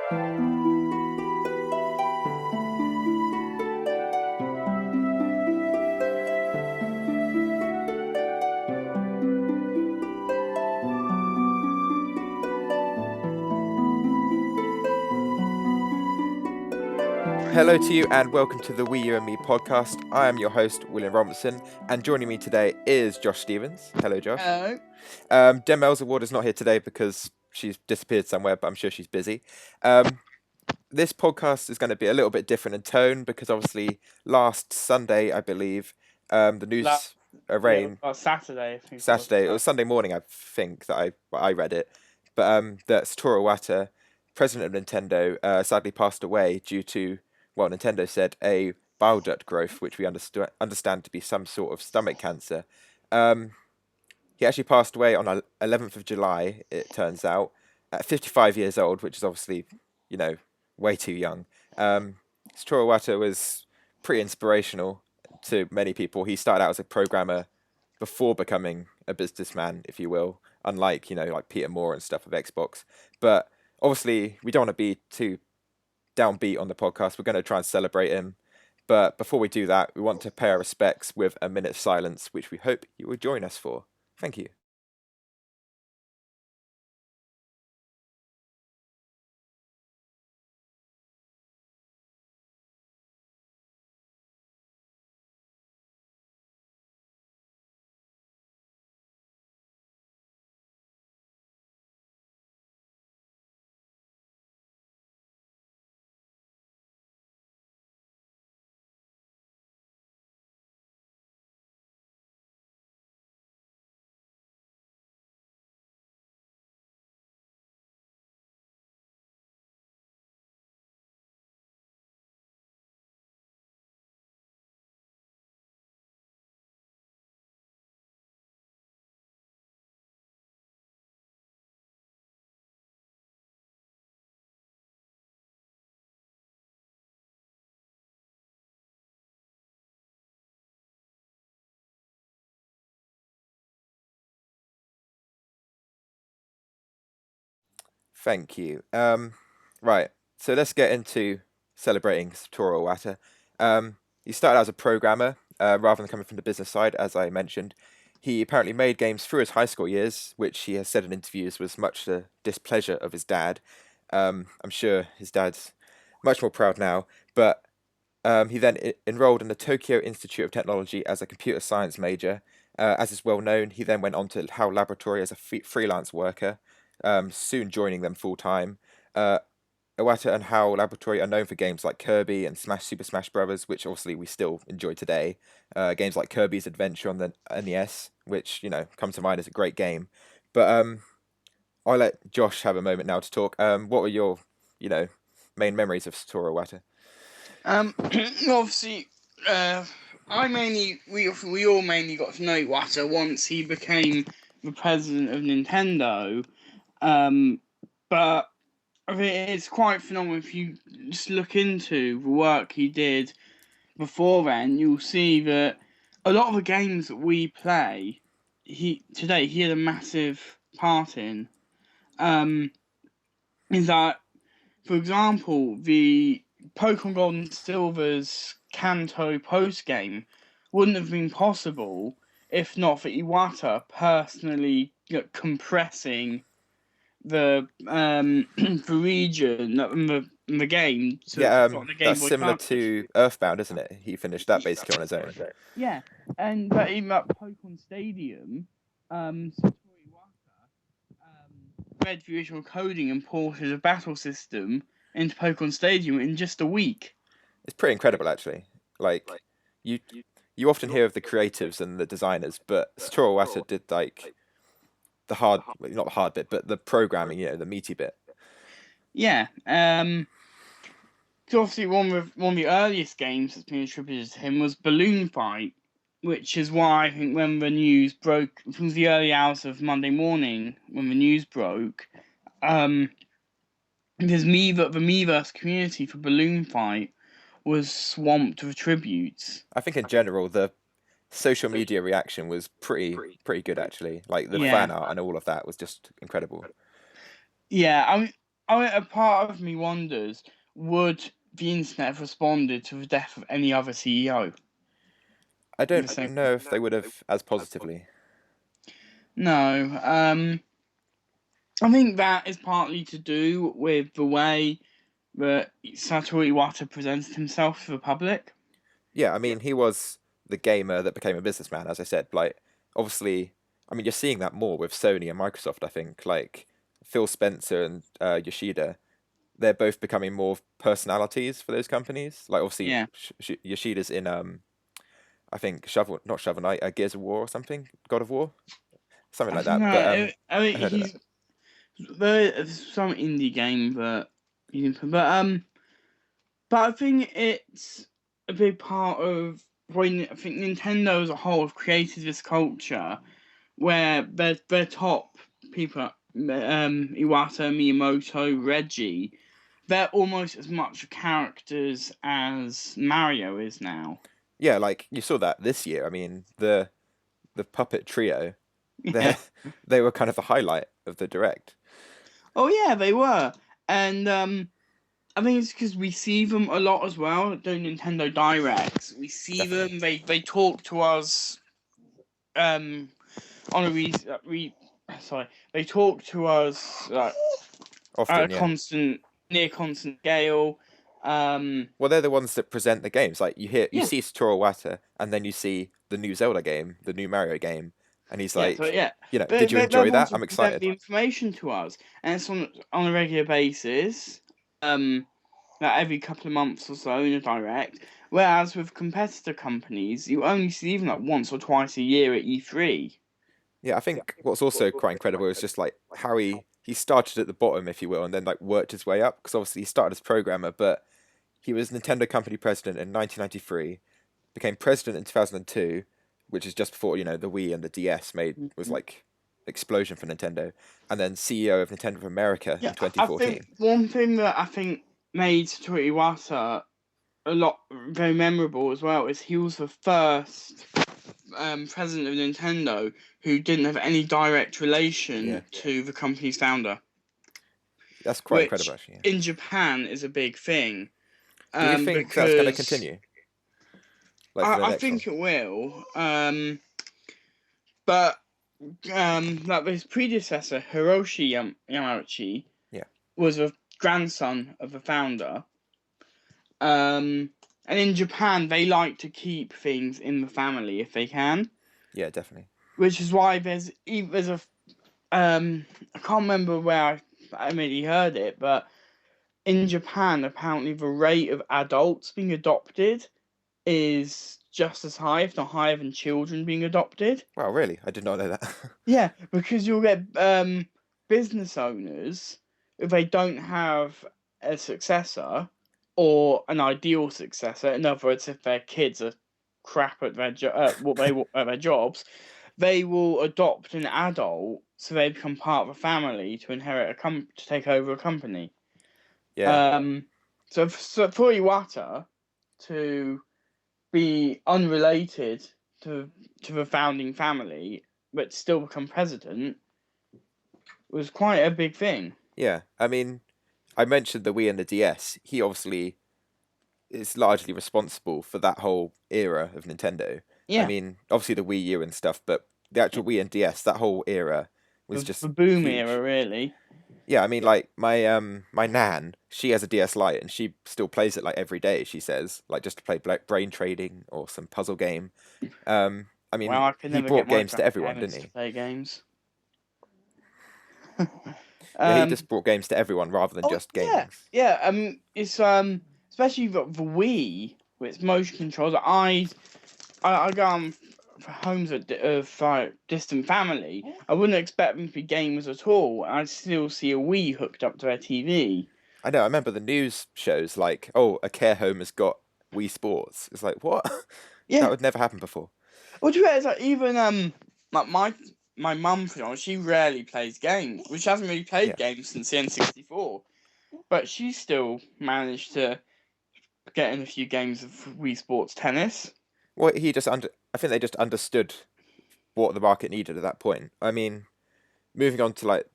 Hello to you and welcome to the WiiUandMii Podcast. I am your host, William Robinson, and joining me today is Josh Stevens. Hello, Josh. Hello. Demel's Award is not here today because she's disappeared somewhere, but I'm sure she's busy. This podcast is going to be a little bit different in tone because obviously last Sunday, I believe, the news arraigned... Saturday, I think. Saturday, it was Sunday morning, I think, that I read it. But that Satoru Iwata, president of Nintendo, sadly passed away due to... Well, Nintendo said a bile duct growth, which we understand to be some sort of stomach cancer. He actually passed away on 11th of July, it turns out, at 55 years old, which is obviously, way too young. Satoru Iwata was pretty inspirational to many people. He started out as a programmer before becoming a businessman, if you will, unlike, like Peter Moore and stuff of Xbox. But obviously, we don't want to be too downbeat on the podcast. We're going to try and celebrate him, but before we do that, we want to pay our respects with a minute of silence, which we hope you will join us for. Thank you. Thank you. Right, so let's get into celebrating Satoru Iwata. He started as a programmer, rather than coming from the business side, as I mentioned. He apparently made games through his high school years, which he has said in interviews was much to the displeasure of his dad. I'm sure his dad's much more proud now, but he then enrolled in the Tokyo Institute of Technology as a computer science major. As is well known, he then went on to HAL Laboratory as a freelance worker, soon joining them full time. Uh, Iwata and HAL Laboratory are known for games like Kirby and Super Smash Brothers, which obviously we still enjoy today. Games like Kirby's Adventure on the NES, which come to mind as a great game. But I'll let Josh have a moment now to talk. What were your main memories of Satoru Iwata? Obviously, we all mainly got to know Iwata once he became the president of Nintendo. But I mean, it's quite phenomenal. If you just look into the work he did before then, you'll see that a lot of the games that we play, he had a massive part in. Is that, for example, the Pokemon Gold and Silver's Kanto post-game wouldn't have been possible if not for Iwata personally compressing the region in the game. That's similar to Earthbound, isn't it? He finished that basically on his own. Yeah, and but even at Pokemon Stadium, Satoru Iwata read the original coding and ported a battle system into Pokemon Stadium in just a week. It's pretty incredible, actually. Like, you often hear of the creatives and the designers, but Satoru Iwata did like not the hard bit, but the programming, the meaty bit. Yeah. So obviously one of the earliest games that's been attributed to him was Balloon Fight, which is why I think when the news broke, from the early hours of Monday morning when the news broke, the Miiverse community for Balloon Fight was swamped with tributes. I think in general the social media reaction was pretty good, actually. Like the fan art and all of that was just incredible. Yeah, I mean, A part of me wonders, would the internet have responded to the death of any other CEO I in the don't same way? know if they would have as positively. No. I think that is partly to do with the way that Satoru Iwata presented himself to the public. Yeah, I mean, he was the gamer that became a businessman, as I said. Like, obviously, I mean, you're seeing that more with Sony and Microsoft, I think. Like, Phil Spencer and Yoshida, they're both becoming more personalities for those companies. Like, obviously, Yeah. Yoshida's in, I think, not Shovel Knight, Gears of War or something, God of War, something I like don't know. that. But I mean, I heard of that. there's some indie game that you can put, but I think it's a big part of when I think Nintendo as a whole have created this culture where their top people, Iwata, Miyamoto, Reggie, they're almost as much characters as Mario is now. Yeah, like you saw that this year. I mean, the puppet trio, Yeah. they they were kind of the highlight of the direct. Oh yeah, they were, and I think it's because we see them a lot as well during Nintendo Directs. We see Definitely. them. They talk to us um on a sorry. They talk to us at a Often, yeah. near constant scale. Um, Well, they're the ones that present the games. Like you yeah, see Satoru Iwata, and then you see the new Zelda game, the new Mario game, and he's yeah. So like, yeah, did you they're enjoy the ones that? who I'm present excited. the information to us, and it's on a regular basis. Um, like every couple of months or so in a direct. Whereas with competitor companies, you only see them like once or twice a year at E3. Yeah, I think what's also quite incredible is just like how he started at the bottom, if you will, and then like worked his way up. Because obviously he started as programmer, but he was Nintendo company president in 1993, became president in 2002, which is just before the Wii and the DS made was like explosion for Nintendo, and then CEO of Nintendo of America Yeah, in I think 2014. one thing that I think made Satoru Iwata a lot very memorable as well is he was the first president of Nintendo who didn't have any direct Yeah, relation to the company's founder, that's quite incredible which actually. Yeah. in Japan is a big thing. Do you think that's going to Because continue, like for the I next one? think it will. But like his predecessor, Hiroshi Yamauchi, Yeah, was a grandson of the founder. And in Japan, they like to keep things in the family if they can, yeah, definitely. which is why there's a I can't remember where I maybe heard it, but in Japan, apparently the rate of adults being adopted is just as high, if not higher, than children being adopted. Wow, really? I did not know that. Yeah, because you'll get business owners if they don't have a successor or an ideal successor. In other words, if their kids are crap at their jobs, they will adopt an adult so they become part of a family to inherit to take over a company. Yeah, Um, so for Iwata to be unrelated to the founding family but still become president was quite a big thing. yeah. I mean, I mentioned the Wii and the DS. He obviously is largely responsible for that whole era of Nintendo. I Yeah, mean, obviously the Wii U and stuff, but the yeah. actual Wii and DS, that whole era was The just boom era, huge. really. Yeah, I mean, like my nan, she has a DS Lite and she still plays it like every day. She says, like just to play brain trading or some puzzle game. I mean, Well, I could he never get brought my games to everyone, didn't parents to he? play games. Yeah, he um. just brought games to everyone rather than Oh just yeah, gamers. yeah. It's especially the Wii with its motion controls. I go on for homes of distant family. I wouldn't expect them to be gamers at all. I'd still see a Wii hooked up to their TV. I know. I remember the news shows like, "Oh, a care home has got Wii Sports." It's like, what? That Yeah. would never happen before. Well, to be honest, like even like my mum, for example, she rarely plays games. Well, she hasn't really played Yeah. games since the N64, but she still managed to get in a few games of Wii Sports Tennis. Well, he just under. I think they just understood what the market needed at that point. I mean, moving on to like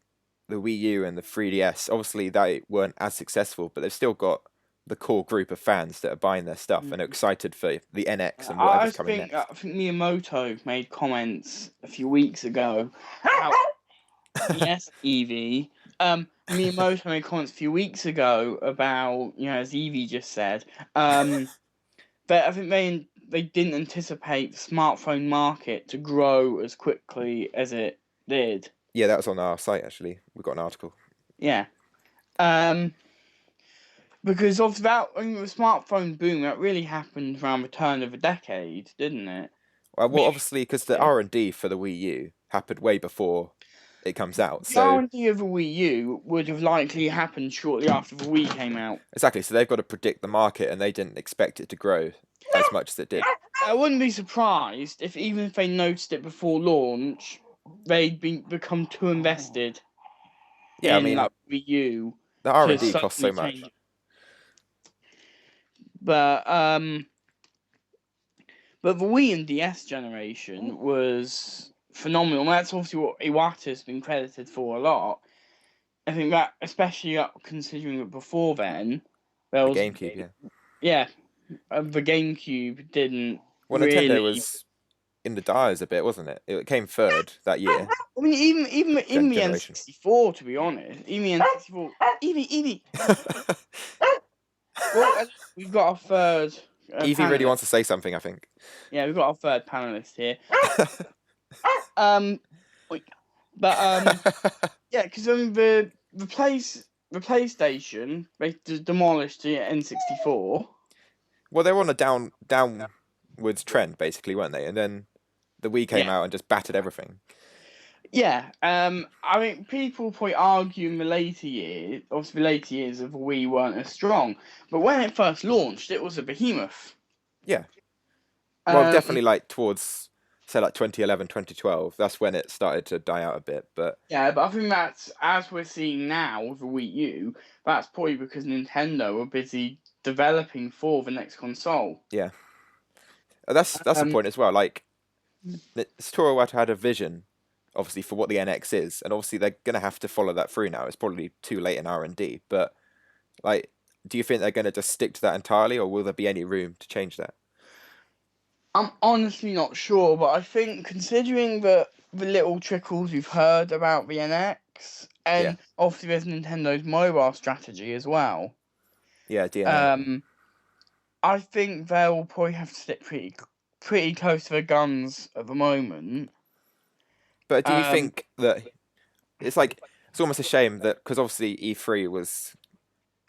the Wii U and the 3DS, obviously they weren't as successful, but they've still got the core group of fans that are buying their stuff and are excited for the NX and whatever's coming next. I think Miyamoto made comments a few weeks ago. Yes, Eevee. Miyamoto made comments a few weeks ago about, as Eevee just said, that I think they didn't anticipate the smartphone market to grow as quickly as it did. Yeah, that was on our site actually. We got an article. Yeah. Because of that, the smartphone boom, that really happened around the turn of the decade, didn't it? Well, obviously, because the R&D for the Wii U happened way before it comes out. The So R&D of the Wii U would have likely happened shortly after the Wii came out. exactly. So they've got to predict the market, and they didn't expect it to grow as much as it did. I wouldn't be surprised if even if they noticed it before launch, they'd become too invested. Yeah, in, I mean, Wii U. the R&D costs so much. But the Wii and DS generation was phenomenal. That's obviously what Iwata's been credited for a lot. I think that, especially considering that before then, there was the GameCube, the GameCube didn't. Well, really... Nintendo was in the dives a bit, wasn't it? It came third that year. I mean, even the N64, to be honest, even the N64, Eevee. Well, we've got our third. Eevee really wants to say something, I think. Yeah, we've got our third panelist here. Yeah, because the PlayStation, they demolished the N64. Well, they were on a downwards trend, basically, weren't they? And then the Wii came out and just battered everything. Yeah, I mean, people probably argue in the later years, obviously the later years of the Wii weren't as strong, but when it first launched, it was a behemoth. Yeah. Well, definitely towards, say, 2011, 2012, that's when it started to die out a bit, but... Yeah, but I think that's, as we're seeing now with the Wii U, that's probably because Nintendo were busy developing for the next console. Yeah. That's the point as well, Satoru Iwata had a vision, obviously, for what the NX is, and obviously they're going to have to follow that through now. It's probably too late in R&D, but, do you think they're going to just stick to that entirely, or will there be any room to change that? I'm honestly not sure, but I think considering the little trickles we've heard about the NX, and obviously there's Nintendo's mobile strategy as well. Yeah, DNA. I think they'll probably have to stick pretty close to their guns at the moment. But do you think that it's almost a shame that, because obviously E3 was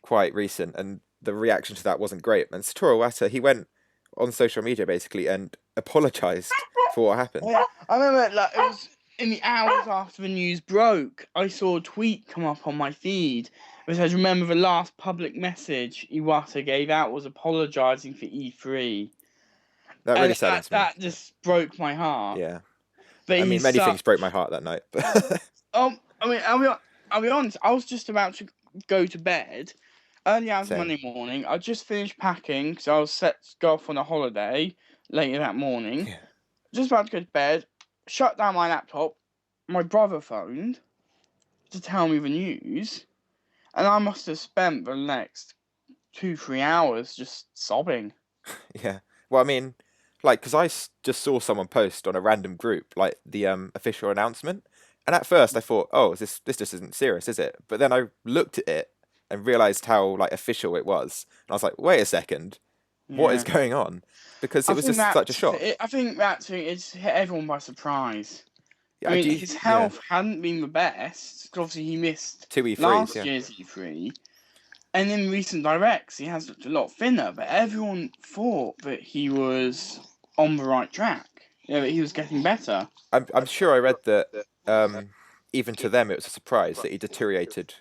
quite recent and the reaction to that wasn't great, and Satoru Iwata, he went on social media basically and apologized for what happened. Yeah, I remember it was in the hours after the news broke, I saw a tweet come up on my feed which says, "Remember the last public message Iwata gave out was apologizing for E3." That really saddens me. That just broke my heart. Yeah. But I mean, many things broke my heart that night. I mean, I'll be honest, I was just about to go to bed. Early hours Monday morning, I just finished packing because I was set to go off on a holiday later that morning. Yeah. Just about to go to bed, shut down my laptop. My brother phoned to tell me the news, and I must have spent the next 2-3 hours just sobbing. Yeah. Well, I mean, because I just saw someone post on a random group, the official announcement, and at first I thought, oh, this just isn't serious, is it? But then I looked at it and realised how official it was, and I was like, wait a second, what is going on? Because it was just such a shock. I think it's hit everyone by surprise. Yeah, I mean, his health hadn't been the best, because obviously he missed 2 E3s, last year's E3, and in recent directs he has looked a lot thinner, but everyone thought that he was on the right track, that he was getting better. I'm sure I read that even to them it was a surprise that he deteriorated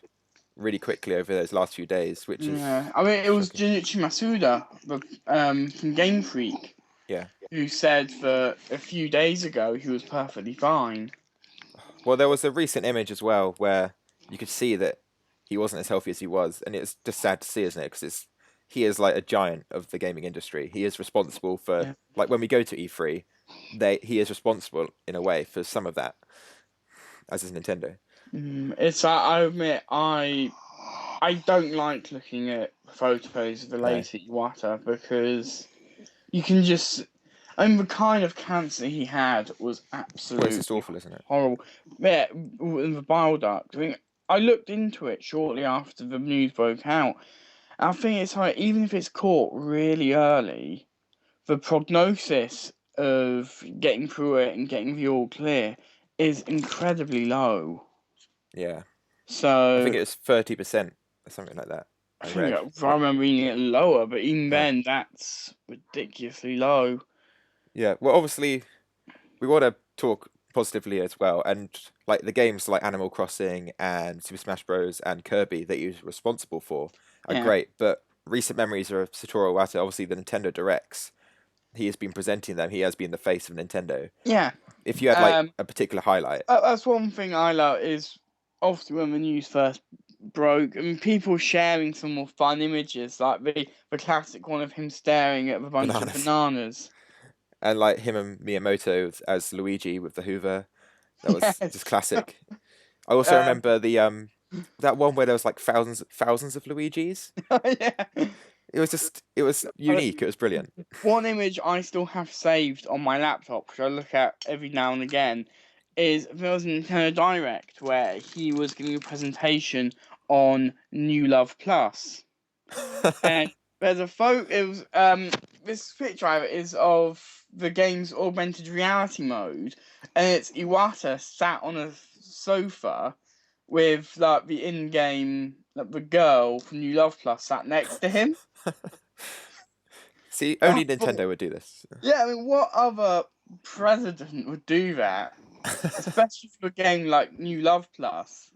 really quickly over those last few days, which is... I mean, it was Junichi Masuda from Game Freak who said that a few days ago he was perfectly fine. Well, there was a recent image as well where you could see that he wasn't as healthy as he was, and it's just sad to see, isn't it? Because he is a giant of the gaming industry. He is responsible for, when we go to E3, he is responsible in a way for some of that, as is Nintendo. I admit I don't like looking at photos of the No, late Iwata because you can just. I mean, the kind of cancer he had was well, it's just absolutely awful, isn't it? horrible. Yeah, with the bile duct. I mean, I looked into it shortly after the news broke out. And I think it's like, even if it's caught really early, the prognosis of getting through it and getting the all clear is incredibly low. Yeah, I think So it was 30% or something like that. I I think read. I remember reading it lower, but even Oh, then, that's ridiculously low. yeah. Well, obviously, we want to talk positively as well, and like the games like Animal Crossing and Super Smash Bros. And Kirby that you're responsible for are Yeah, great. But recent memories of Satoru Iwata, obviously the Nintendo Directs, he has been presenting them. He has been the face of Nintendo. yeah. If you had like Um, a particular highlight, that's one thing I love is obviously when the news first broke, and people sharing some more fun images, like the classic one of him staring at a bunch of bananas, bananas. and like him and Miyamoto as Luigi with the Hoover, that was just Yes. classic. I also Um, remember the that one where there was like thousands of Luigis. yeah. It was unique. It was brilliant. One image I still have saved on my laptop, which I look at every now and again, is there was a Nintendo Direct where he was giving a presentation on New Love Plus, and there's a photo. It was this picture I have is of the game's augmented reality mode, and it's Iwata sat on a sofa with like the in-game like, the girl from New Love Plus sat next to him. See, And I only thought, Nintendo would do this. yeah, I mean, what other president would do that? Especially for a game like New Love Plus.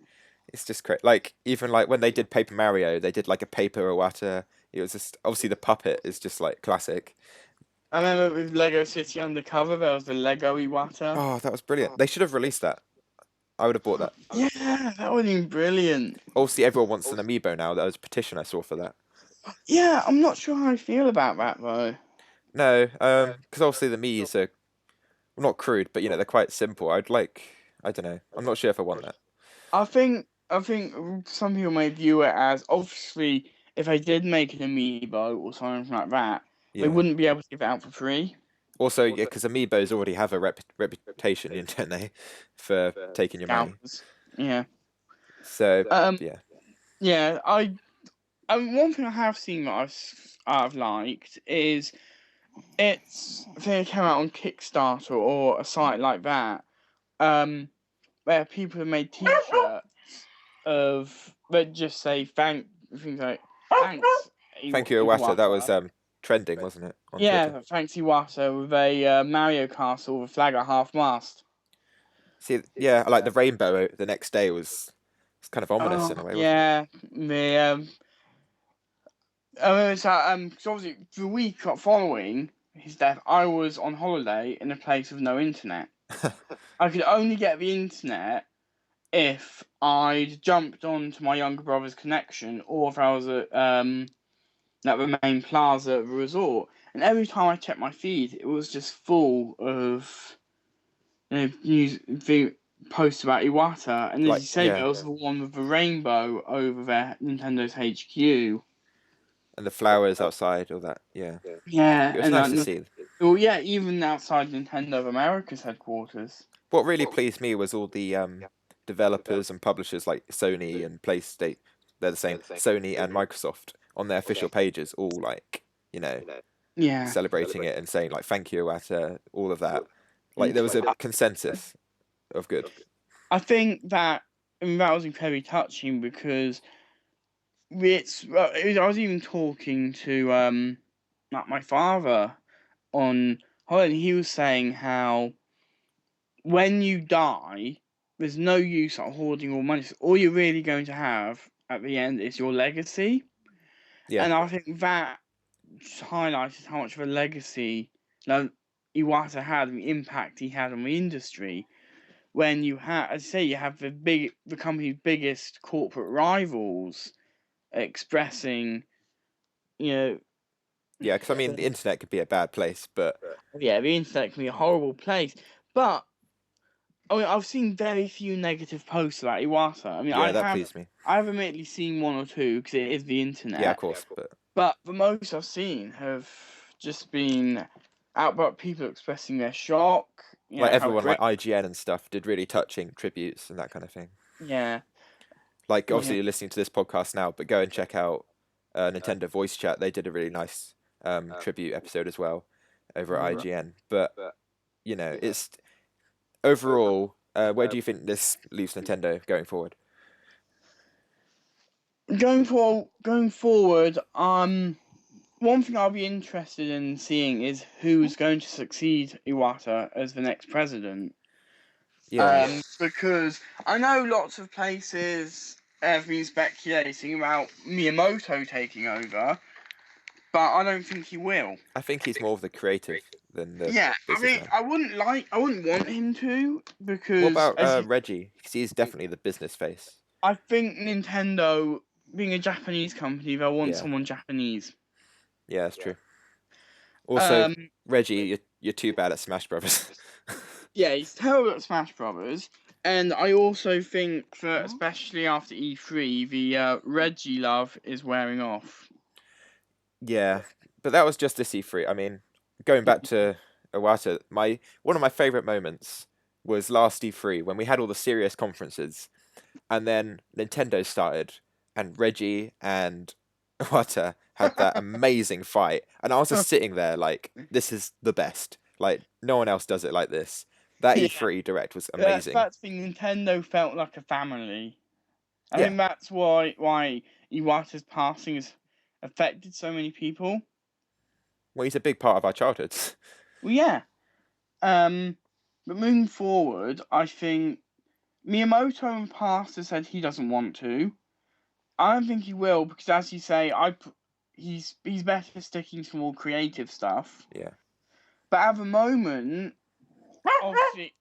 It's just great. Like even like when they did Paper Mario, they did like a Paper Iwata. It was just obviously the puppet is just like classic. I remember with Lego City Undercover, there was the Lego Iwata. Oh, that was brilliant. They should have released that. I would have bought that. Yeah, that would have been brilliant. Obviously, everyone wants an amiibo now. That was a petition I saw for that. Yeah, I'm not sure how I feel about that though. No, because obviously the Mii's are well, not crude, but you know they're quite simple. I don't know. I'm not sure if I want that. I think some people may view it as obviously if they did make an amiibo or something like that, they Yeah. wouldn't be able to give it out for free. Also, yeah, because amiibos already have a reputation, don't they, for taking your money. Scalpers. Yeah. So Um. yeah, Yeah. One thing I have seen that I've liked is I think it came out on Kickstarter or a site like that. Where people have made T-shirts that just say things like thanks thank you, Iwata. That was Iwata. trending, wasn't it, on Twitter? Yeah, thanks Iwata with a Mario Castle with a flag at half mast. See, yeah, I like the rainbow the next day was it's kind of ominous in a Oh way, wasn't yeah, the I mean, so, 'cause obviously the week following his death, I was on holiday in a place with no internet. it? I could only get the internet if I'd jumped onto my younger brother's connection or if I was at the main plaza at the resort. And every time I checked my feed, it was just full of news posts about Iwata. And as Like, you say, yeah, there was the one with the rainbow over there, Nintendo's HQ. and the flowers outside, all that. Yeah, Yeah, it was and nice to see. well, yeah, even outside Nintendo of America's headquarters. What really pleased me was all the developers and publishers like Sony and PlayStation. They're the same. Sony and Microsoft on their official pages, all like Yeah. celebrating it and saying like "Thank you, Iwata," all of that. Like Mm. there was a consensus of good. I think that that was very touching because I was even talking to like my father on holiday. And he was saying how when you die, there's no use of hoarding all money. So all you're really going to have at the end is your legacy, Yeah, and I think that highlighted how much of a legacy like, Iwata had and the impact he had on the industry. When you have, as I say, you have the company's biggest corporate rivals expressing, you know, yeah. Because I mean, the internet could be a bad place, but yeah, the internet can be a horrible place, but I mean, I've seen very few negative posts about Iwata. I mean, Yeah, that pleased me. I've admittedly seen one or two because it is the internet. Yeah, of course, But the most I've seen have just been outright people expressing their shock. You like know, how everyone, like great. IGN and stuff, did really touching tributes and that kind of thing. Yeah. Like, Yeah. obviously, you're listening to this podcast now, but go and check out Nintendo Voice Chat. They did a really nice tribute episode as well over at IGN. But you know, it's overall. Where do you think this leaves Nintendo going forward? Going forward, one thing I'll be interested in seeing is who's going to succeed Iwata as the next president. Yeah, Because I know lots of places have been speculating about Miyamoto taking over, but I don't think he will. I think he's more of the creative than the Yeah, I mean, businessman. I wouldn't want him to What because about Reggie? Because he's definitely the business face. I think Nintendo, being a Japanese company, they'll want Yeah, someone Japanese. yeah, that's true. Also, Um, Reggie, you're too bad at Smash Brothers. yeah, he's terrible at Smash Brothers, and I also think that especially after E3, the Reggie love is wearing off. Yeah, but that was just this E3. I mean, going back to Iwata, one of my favorite moments was last E3 when we had all the serious conferences, and then Nintendo started, and Reggie and Iwata had that amazing fight, and I was just sitting there like, this is the best. Like, no one else does it like this. That Yeah. E3 Direct was amazing. That's the Nintendo felt like a family. I Yeah, think that's why Iwata's passing has affected so many people. well, he's a big part of our childhoods. Well, yeah. But moving forward, I think Miyamoto in the past has said he doesn't want to. I don't think he will because, as you say, he's better sticking to more creative stuff. Yeah. But at the moment, obviously,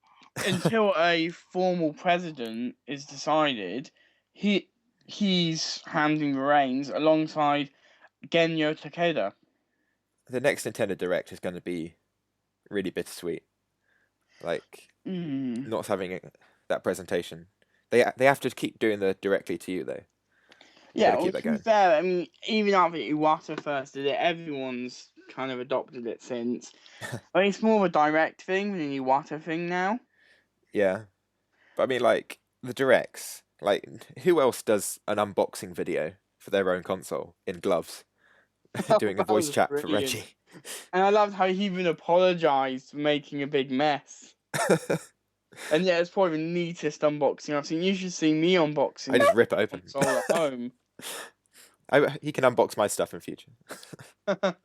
until a formal president is decided, he's handing the reins alongside Genyo Takeda. The next Nintendo Direct is going to be really bittersweet. Like, not having that presentation. They have to keep doing the directly to you though. Yeah, Keep well, that to be going. fair, I mean, even after Iwata first did it, everyone's kind of adopted it since. I mean, it's more of a direct thing than an Iwata thing now. Yeah, but I mean, like the directs. Like, who else does an unboxing video for their own console in gloves, doing a That voice was chat for brilliant. Reggie? And I loved how he even apologised for making a big mess. And yeah, it's probably the neatest unboxing I've seen. You should see me unboxing. I just rip it open. Console at home. He can unbox my stuff in future. But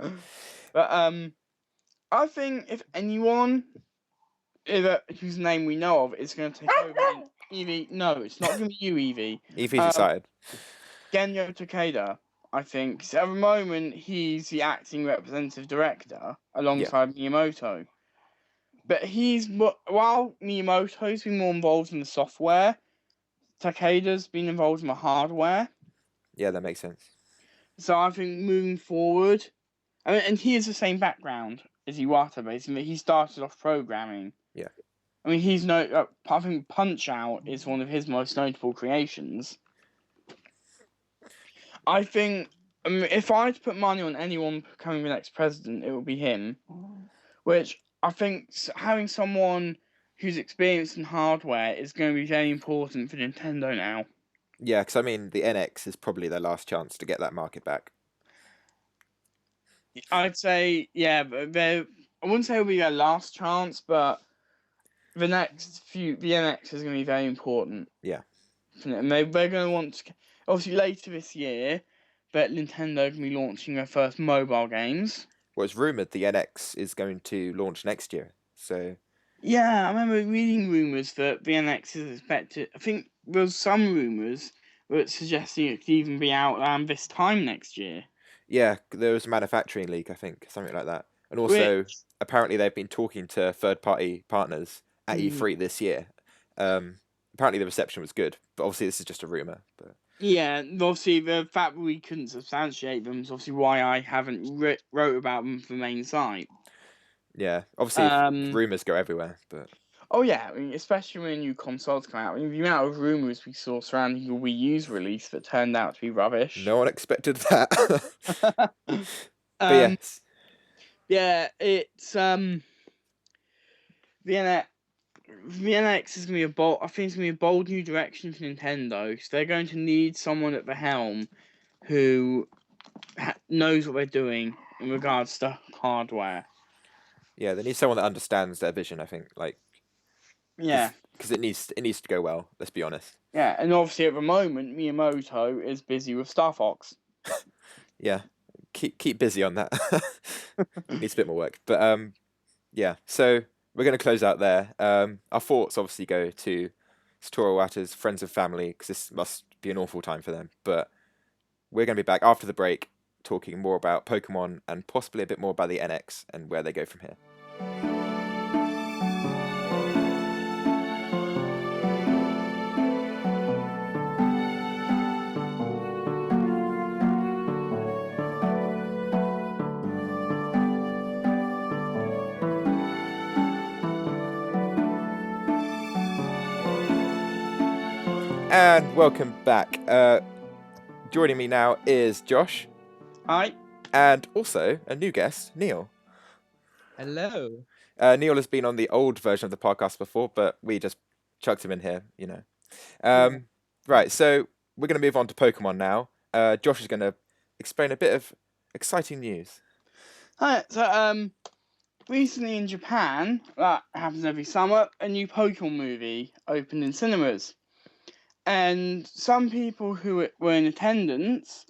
I think if anyone, whose name we know of, is going to take over Eevee, no, it's not going to be you, Eevee. Eevee's decided. Genyo Takeda, I think. So at the moment, he's the acting representative director alongside Miyamoto. But while Miyamoto's been more involved in the software, Takeda's been involved in the hardware. Yeah, that makes sense. So I think moving forward, I mean, and he has the same background as Iwata, basically. He started off programming. Yeah. I mean, I think Punch Out is one of his most notable creations. I think, if I had to put money on anyone becoming the next president, it would be him. Which I think having someone who's experienced in hardware is going to be very important for Nintendo now. Yeah, because I mean, the NX is probably their last chance to get that market back. I'd say, yeah, but I wouldn't say it'll be their last chance, but the NX is going to be very important. Yeah. And they're going to want to, obviously later this year, but Nintendo are going to be launching their first mobile games. Well, it's rumoured the NX is going to launch next year, so... Yeah, I remember reading rumours that the NX is expected... I think there was some rumours that suggesting it could even be out this time next year. Yeah, there was a manufacturing leak, I think, something like that. And also, apparently they've been talking to third-party partners at E3 this year. Apparently the reception was good, but obviously this is just a rumour. But... Yeah, obviously the fact that we couldn't substantiate them is obviously why I haven't wrote about them for the main site. Yeah, obviously rumours go everywhere, but... Oh yeah, I mean, especially when new consoles come out. I mean, the amount of rumours we saw surrounding the Wii U's release that turned out to be rubbish. No one expected that. But um, yes. yeah, it's the NX is gonna be I think it's gonna be a bold new direction for Nintendo. So they're going to need someone at the helm who knows what they're doing in regards to hardware. Yeah, they need someone that understands their vision, I think, like, Yeah, because it needs to go well, let's be honest. yeah, and obviously at the moment Miyamoto is busy with Star Fox. Yeah. Keep busy on that. Needs a bit more work. But yeah, so we're going to close out there. Our thoughts obviously go to Satoru Iwata's friends and family, because this must be an awful time for them. But we're going to be back after the break talking more about Pokemon and possibly a bit more about the NX and where they go from here. And welcome back. Joining me now is Josh. Hi. And also a new guest, Neil. Hello. Neil has been on the old version of the podcast before, but we just chucked him in here, you know. Right, so we're going to move on to Pokemon now. Josh is going to explain a bit of exciting news. Hi. So recently in Japan, that happens every summer, a new Pokemon movie opened in cinemas. And some people who were in attendance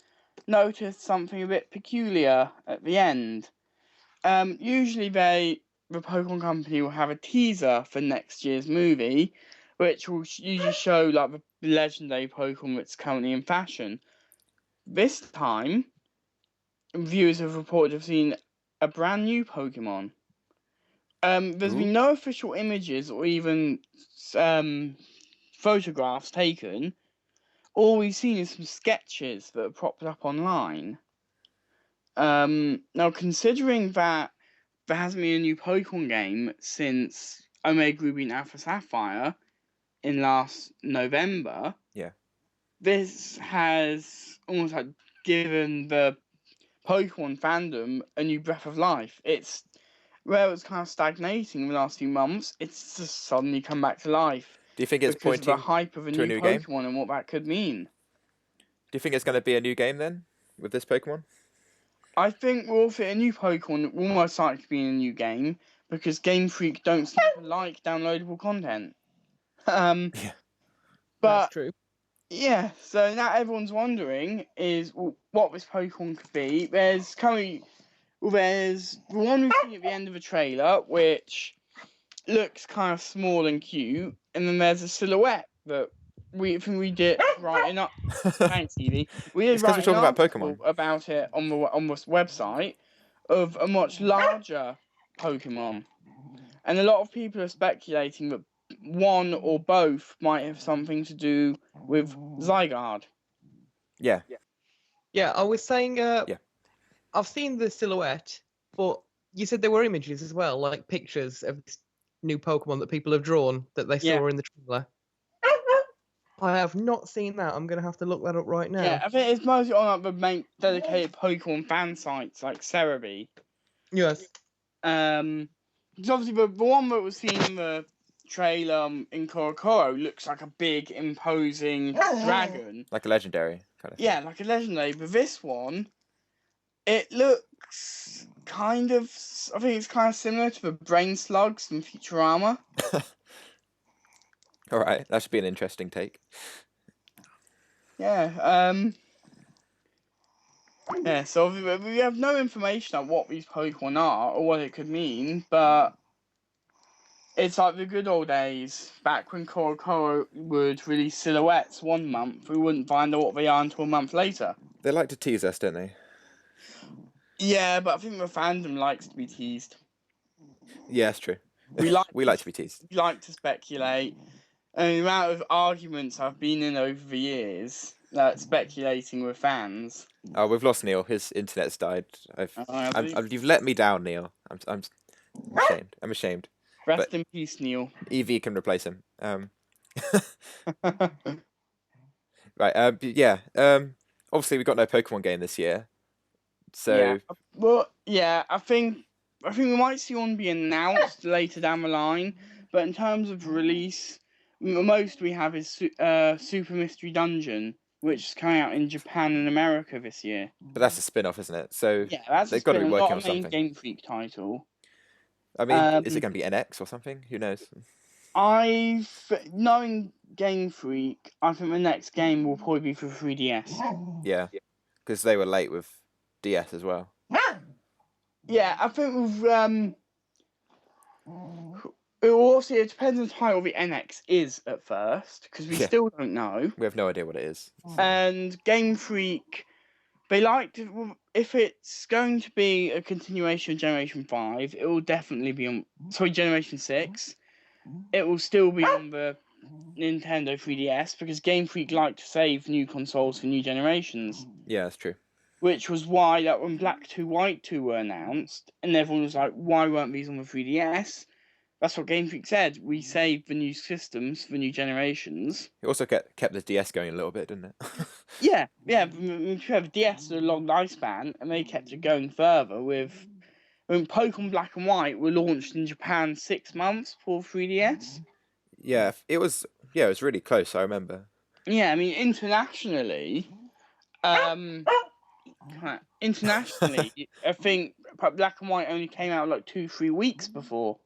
noticed something a bit peculiar at the end. Usually the Pokemon Company will have a teaser for next year's movie, which will usually show like the legendary Pokemon that's currently in fashion. This time, viewers have reported to have seen a brand new Pokemon. There's been no official images or even photographs taken. All we've seen is some sketches that are propped up online. Now, considering that there hasn't been a new Pokemon game since Omega Ruby and Alpha Sapphire in last November, this has almost like given the Pokemon fandom a new breath of life. It's where it was kind of stagnating in the last few months. It's just suddenly come back to life. Do you think it's because pointing of the hype of a to new a new Pokemon game? and what that could mean? Do you think it's going to be a new game then with this Pokemon? I think we'll fit a new Pokemon will most likely be in a new game because Game Freak don't seem to like downloadable content. Yeah. But That's true. yeah, so now everyone's wondering is what this Pokemon could be. There's the one we've seen at the end of the trailer, which looks kind of small and cute, and then there's a silhouette that we did writing up. Thanks, Eevee. We did It's because write we're an talking about article Pokemon. about it on this website of a much larger Pokemon, and a lot of people are speculating that one or both might have something to do with Zygarde. Yeah. Yeah, I was saying, Yeah. I've seen the silhouette, but you said there were images as well, like pictures of this new Pokemon that people have drawn that they saw in the trailer. I have not seen that. I'm going to have to look that up right now. Yeah, I think it's mostly on like the main dedicated Pokemon fan sites like Cerebi. Yes. Because obviously the one that was seen in the trailer in Korokoro looks like a big, imposing dragon. Like a legendary kind of thing. Yeah, like a legendary. But this one, it looks kind of. I think it's kind of similar to the brain slugs from Futurama. All right, that should be an interesting take. Yeah. Yeah. So we have no information on what these Pokemon are or what it could mean, but it's like the good old days back when Korokoro would release silhouettes one month. We wouldn't find out what they are until a month later. They like to tease us, don't they? Yeah, but I think the fandom likes to be teased. Yeah, that's true. We like to be teased. We like to speculate. And the amount of arguments I've been in over the years, speculating with fans. Oh, we've lost Neil. His internet's died. You've let me down, Neil. I'm ashamed. I'm ashamed. Rest in peace, Neil. Eevee can replace him. Right. Yeah. Obviously, we got no Pokemon game this year, so Yeah. Well, yeah. I think we might see one be announced later down the line. But in terms of release, the most we have is Super Mystery Dungeon, which is coming out in Japan and America this year. but that's a spin-off, isn't it? So Yeah, that's they've got to be working on not a main something. Game Freak title. I mean, is it going to be NX or something? Who knows? Knowing Game Freak, I think the next game will probably be for 3DS. Yeah, because they were late with DS as well. Yeah, I think with it depends on the title the NX is at first, because we still don't know. We have no idea what it is. And Game Freak, they like to, if it's going to be a continuation of Generation 5, it will definitely be on, Generation 6. It will still be on the Nintendo 3DS, because Game Freak like to save new consoles for new generations. Yeah, that's true. Which was why that when Black 2, White 2 were announced, and everyone was like, why weren't these on the 3DS? That's what Game Freak said. We saved the new systems for new generations. It also kept the DS going a little bit, didn't it? Yeah. The DS had a long lifespan, and they kept it going further with. When Pokemon Black and White were launched in Japan 6 months before 3DS. Yeah, it was really close. I remember. Yeah, I mean internationally, I think Black and White only came out like 2-3 weeks before.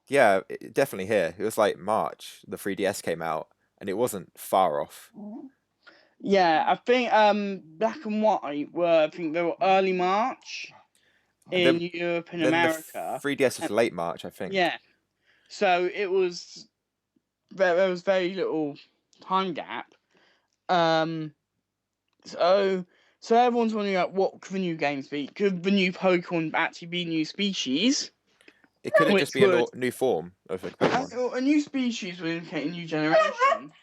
Yeah, definitely here. It was like March. The 3DS came out, and it wasn't far off. Yeah, I think Black and White were. I think they were early March in Europe and America. The 3DS was late March, I think. Yeah, so it was. There was very little time gap. So everyone's wondering like, what could the new games be? Could the new Pokemon actually be new species? It couldn't just be a new form of a Pokemon. A new species would indicate a new generation.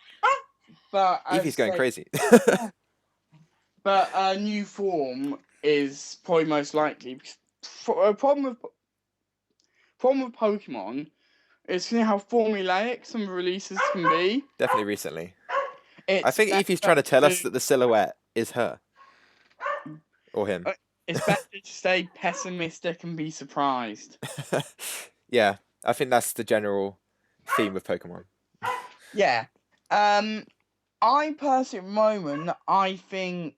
But Eevee's going crazy. But a new form is probably most likely. A problem with Pokemon is how formulaic some of the releases can be. Definitely recently. I think Eevee's trying to tell us that the silhouette is her. Or him. It's better to stay pessimistic and be surprised. Yeah, I think that's the general theme of Pokemon. Yeah. I personally, at the moment, I think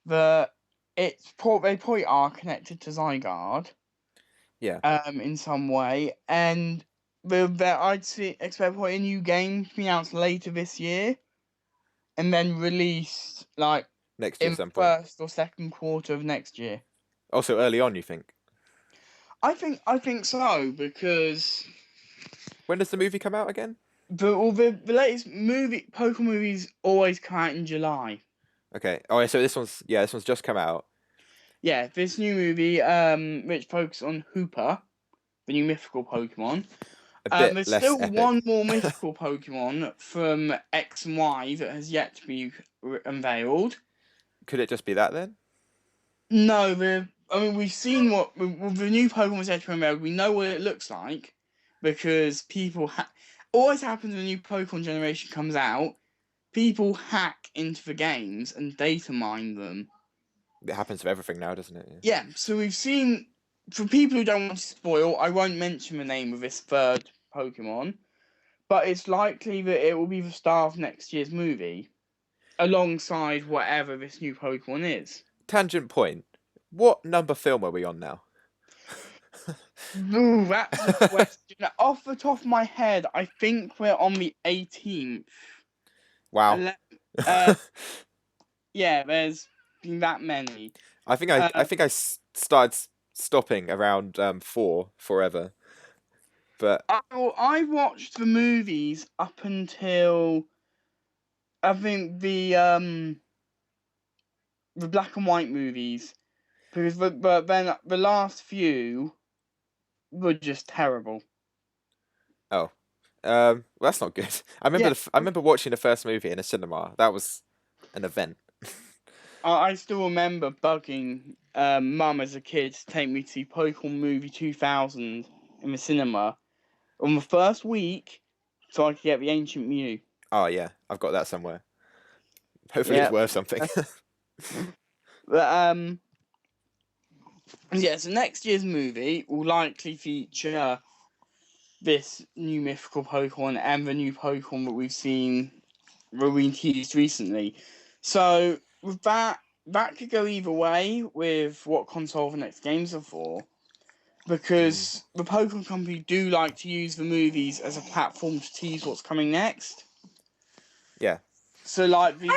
that they probably are connected to Zygarde. Yeah. In some way, and I'd expect probably a new game to be announced later this year, and then released like next year, in some point. first or second quarter of next year. Also, early on, you think? I think so, because when does the movie come out again? The latest Pokemon movies always come out in July. Okay. Oh, so this one's just come out. Yeah, this new movie, which focuses on Hooper, the new mythical Pokemon. There's still epic. one more mythical Pokemon from X and Y that has yet to be unveiled. Could it just be that then? No, we've seen what with the new Pokemon yet to be unveiled. We know what it looks like because people always happens when a new Pokemon generation comes out. People hack into the games and data mine them. It happens with everything now, doesn't it? Yeah, so we've seen. For people who don't want to spoil, I won't mention the name of this third Pokemon, but it's likely that it will be the star of next year's movie, alongside whatever this new Pokemon is. Tangent point. What number film are we on now? Ooh, that's a question. Off the top of my head, I think we're on the 18th. Wow. Yeah, there's been that many. I think I started stopping around 4 forever. But I watched the movies up until I think the black and white movies, because but then the last few were just terrible. Oh, well, that's not good. I remember watching the first movie in a cinema. That was an event. I still remember bugging Mum as a kid to take me to see Pokémon movie 2000 in the cinema on the first week, so I could get the Ancient Mew. Oh yeah, I've got that somewhere. Hopefully it's worth something. But yeah, so next year's movie will likely feature this new mythical Pokemon and the new Pokemon that we've seen teased recently. So with that could go either way with what console the next games are for. Because the Pokemon Company do like to use the movies as a platform to tease what's coming next. Yeah. So like the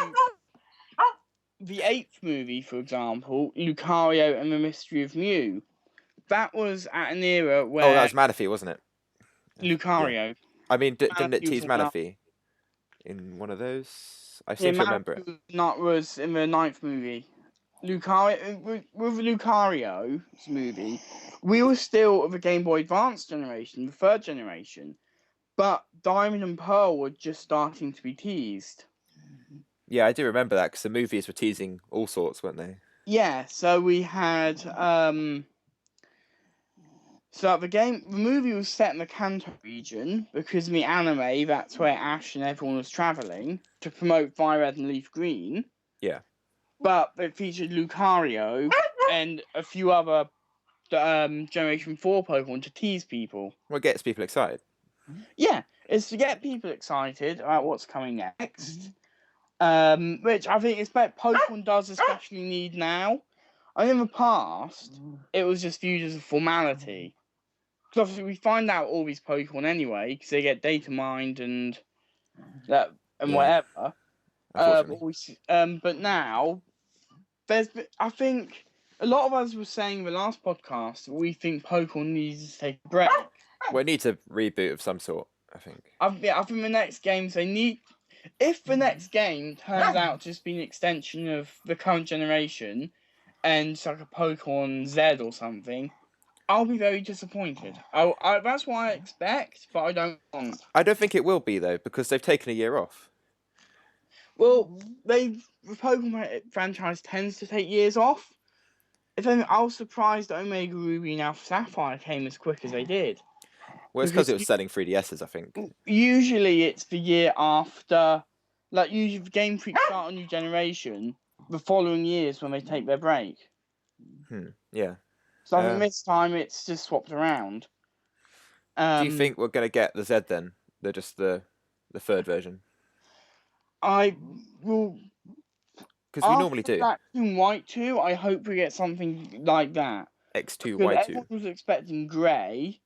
8th movie, for example, Lucario and the Mystery of Mew, that was at an era where... Oh, that was Manaphy, wasn't it? Lucario. Yeah. I mean, didn't it Manaphy tease was one Manaphy in one of those? I seem to remember it. Was in the 9th movie. Lucario, with Lucario's movie, we were still of the Game Boy Advance generation, the 3rd generation, but Diamond and Pearl were just starting to be teased. Yeah, I do remember that because the movies were teasing all sorts, weren't they? Yeah, so we had so the movie was set in the Kanto region because in the anime that's where Ash and everyone was traveling to promote Violet and Leaf Green. Yeah. But it featured Lucario and a few other Generation 4 Pokemon to tease people. What gets people excited? Yeah, it's to get people excited about what's coming next. Which I think Pokemon does especially need now. I think in the past, it was just viewed as a formality. Because obviously we find out all these Pokemon anyway, because they get data mined and whatever. Unfortunately. But now, I think a lot of us were saying in the last podcast that we think Pokemon needs to take a break. Well, it needs a reboot of some sort, I think. I think the next games they need... If the next game turns out to just be an extension of the current generation, and it's like a Pokemon Z or something, I'll be very disappointed. That's what I expect, but I don't want. I don't think it will be, though, because they've taken a year off. Well, the Pokemon franchise tends to take years off. If anything, I was surprised that Omega Ruby and Alpha Sapphire came as quick as they did. Well, it's because it was selling 3DSs, I think. Usually it's the year after, like usually if Game Freak start a new generation, the following years when they take their break. Yeah. So I think this time it's just swapped around. Do you think we're going to get the Z then? Just the 3rd version? I will... Because we normally do. Black 2 and White 2, I hope we get something like that. X2, Because Y2. everyone was expecting Grey,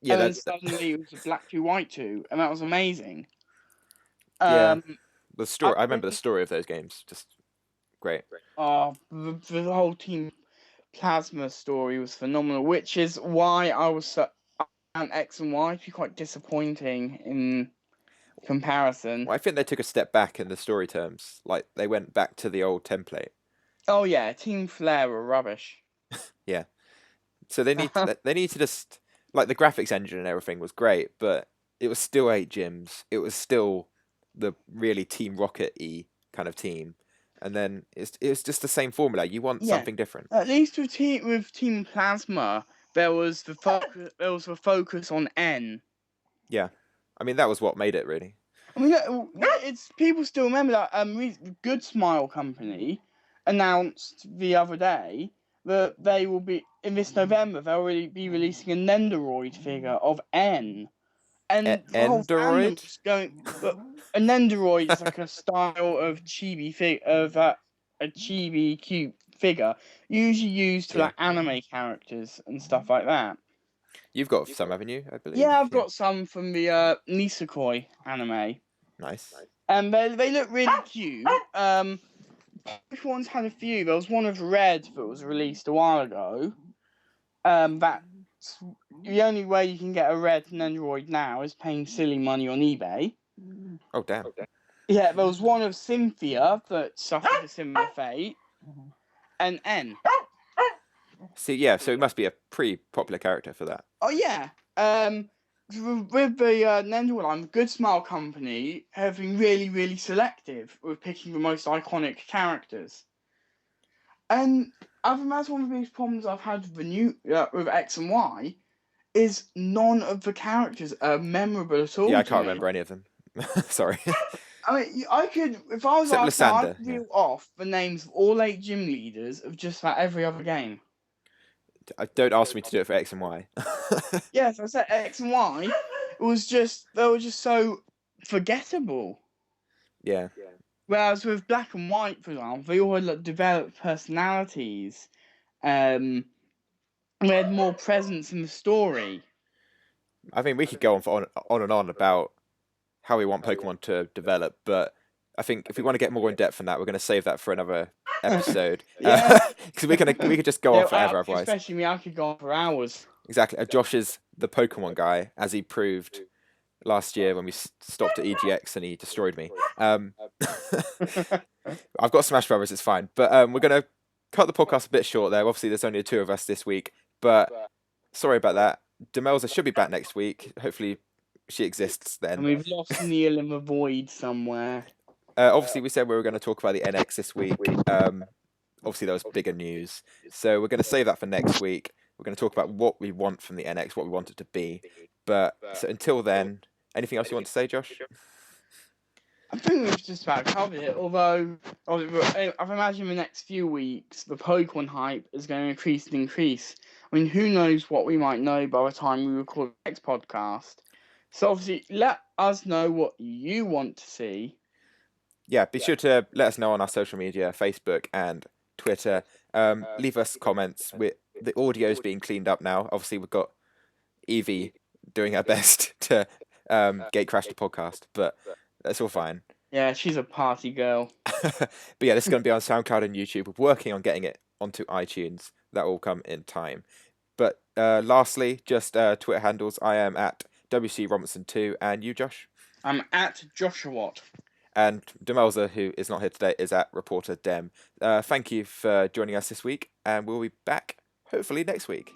yeah, and then suddenly it was a Black 2, White 2, and that was amazing. Yeah, the story. I remember the story of those games. Just great. The whole Team Plasma story was phenomenal, which is why I found X and Y to be quite disappointing in comparison. Well, I think they took a step back in the story terms. Like, they went back to the old template. Oh yeah, Team Flare were rubbish. Yeah. So they need to just... Like, the graphics engine and everything was great, but it was still 8 gyms. It was still the really Team Rocket-y kind of team. And then it's just the same formula. You want something different. At least with Team Plasma, there was the focus on N. Yeah. I mean, that was what made it, really. I mean, it's people still remember that Good Smile Company announced the other day that they will be, in this November, they'll really be releasing a Nendoroid figure of N. And the whole fandom was going... A Nendoroid is like a style of chibi a chibi cute figure, usually used for like anime characters and stuff like that. You've got some, haven't you? I believe. Yeah, I've got some from the Nisekoi anime. Nice. And they look really cute. Pokemon's had a few. There was one of Red that was released a while ago. That's the only way you can get a Red Nendoroid now is paying silly money on eBay. Oh damn. Yeah, there was one of Cynthia that suffered a similar fate, and N. See, yeah, so it must be a pretty popular character for that. Oh yeah. With the Nendoroid line, the Good Smile Company have been really, really selective with picking the most iconic characters. And I think that's one of the biggest problems I've had with with X and Y, is none of the characters are memorable at all. Yeah, I to can't me. remember any of them. Sorry. I mean, I could, if I was Except asked now, I Lysander, could yeah. reel off the names of all 8 gym leaders of just about every other game. Don't ask me to do it for X and Y. Yes, I said X and Y. They were just so forgettable. Yeah. Whereas with Black and White, for example, they all had like, developed personalities. We had more presence in the story. I think we could go on and on about how we want Pokemon to develop, but I think if we want to get more in depth on that, we're going to save that for another episode. Yeah. Because we could just go on forever otherwise. Especially me, I could go on for hours. Exactly. Josh is the Pokemon guy, as he proved last year when we stopped at EGX and he destroyed me. I've got Smash Brothers, it's fine. But we're going to cut the podcast a bit short there. Obviously, there's only the 2 of us this week, but sorry about that. Demelza should be back next week. Hopefully, she exists then. And we've lost Neil in the void somewhere. Obviously, we said we were going to talk about the NX this week. Obviously, there was bigger news. So we're going to save that for next week. We're going to talk about what we want from the NX, what we want it to be. But so until then, anything else you want to say, Josh? I think we've just about covered it, although I've imagined the next few weeks the Pokemon hype is going to increase and increase. I mean, who knows what we might know by the time we record the next podcast. So obviously, let us know what you want to see. Yeah, be sure to let us know on our social media, Facebook and Twitter. Leave us comments. The audio's being cleaned up now. Obviously, we've got Eevee doing her best to gatecrash the podcast, but that's all fine. Yeah, she's a party girl. But yeah, this is going to be on SoundCloud and YouTube. We're working on getting it onto iTunes. That will come in time. But lastly, just Twitter handles. I am at WCRobinson2, and you, Josh? I'm at Joshua. And Demelza, who is not here today, is at Reporter Dem. Thank you for joining us this week, and we'll be back hopefully next week.